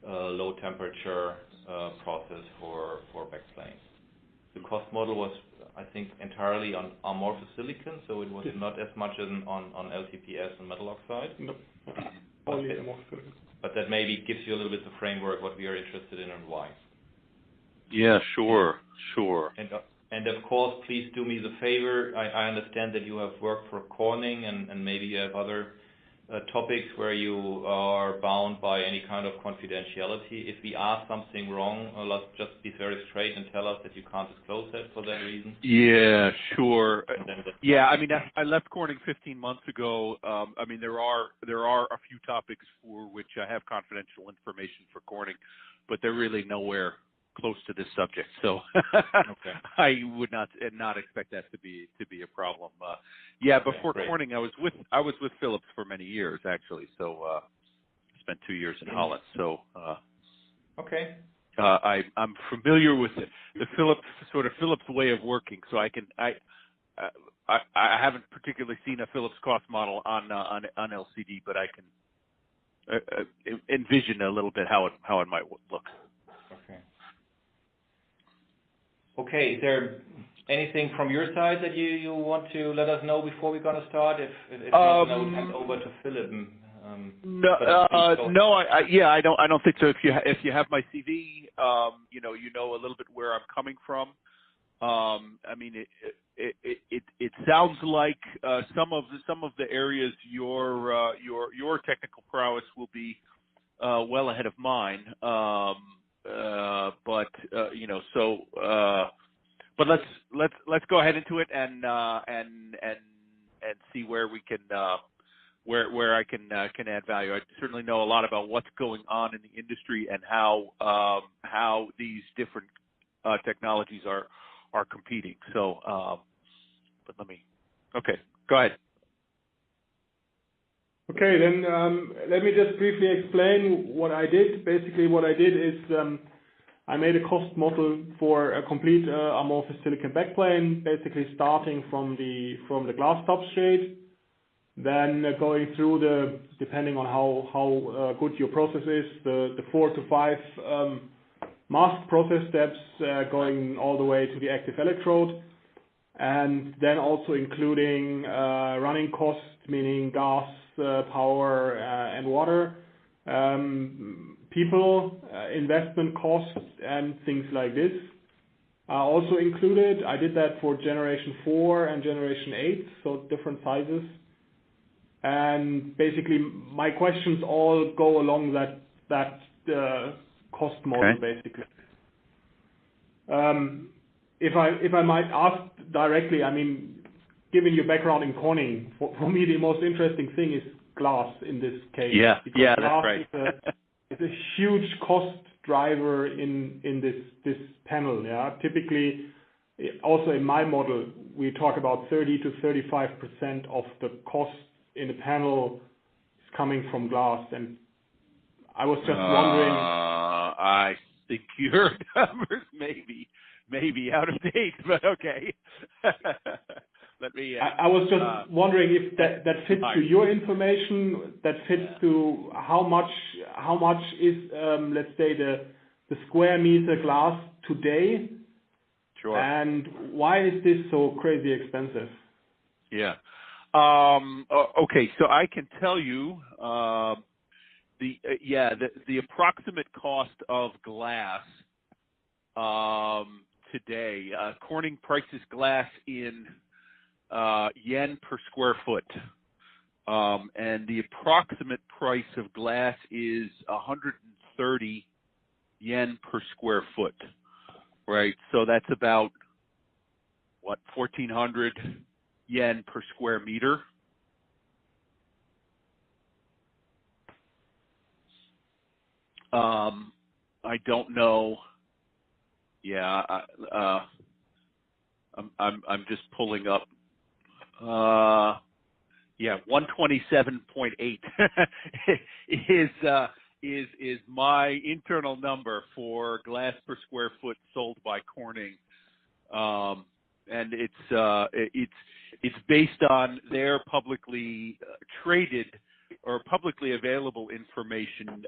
low temperature process for backplanes. The cost model was, I think, entirely on amorphous silicon, so it was not as much on LTPS and metal oxide. No, only amorphous silicon. But that maybe gives you a little bit of framework what we are interested in and why. Yeah, sure. And of course, please do me the favor. I understand that you have worked for Corning and maybe you have other topics where you are bound by any kind of confidentiality. If we ask something wrong, let's just be very straight and tell us that you can't disclose that for that reason. Yeah, sure. Yeah, I mean, I left Corning 15 months ago. I mean, there are a few topics for which I have confidential information for Corning, but they're really nowhere close to this subject. So okay. I would not expect that to be a problem. Before great. Corning, I was with Philips for many years actually. So spent 2 years in Holland. So okay. I'm familiar with the Philips way of working. So I haven't particularly seen a Philips cost model on LCD, but I can envision a little bit how it might look. Okay, is there anything from your side that you want to let us know before we're going to start? If not, I will hand over to Philip. I don't think so. If you have my CV, you know a little bit where I'm coming from. I mean, it sounds like some of the areas your technical prowess will be well ahead of mine. But let's go ahead into it and see where we can where I can add value. I certainly know a lot about what's going on in the industry and how these different technologies are competing. So, go ahead. Okay, then let me just briefly explain what I did. Basically, what I did is I made a cost model for a complete amorphous silicon backplane, basically starting from the glass substrate, then going through depending on how good your process is, the 4 to 5 mask process steps, going all the way to the active electrode, and then also including running costs, meaning gas, power, and water, people, investment costs, and things like this are also included. I did that for generation 4 and generation 8, so different sizes. And basically, my questions all go along that cost model, okay. Basically. If I might ask directly, I mean, given your background in Corning, for me the most interesting thing is glass in this case. Yeah, because that's right. It's a huge cost driver in this panel. Yeah, typically, also in my model, we talk about 30 to 35% of the cost in the panel is coming from glass, and I was just wondering. I think your numbers maybe out of date, but okay. Let me. I was just wondering if that fits to your information. That fits to how much is let's say the square meter glass today. Sure. And why is this so crazy expensive? Yeah. Okay. So I can tell you the approximate cost of glass today. Corning prices glass in yen per square foot, and the approximate price of glass is 130 yen per square foot, right? So that's about 1,400 yen per square meter. I don't know. Yeah, I'm just pulling up. 127.8 is my internal number for glass per square foot sold by Corning, and it's based on their publicly traded or publicly available information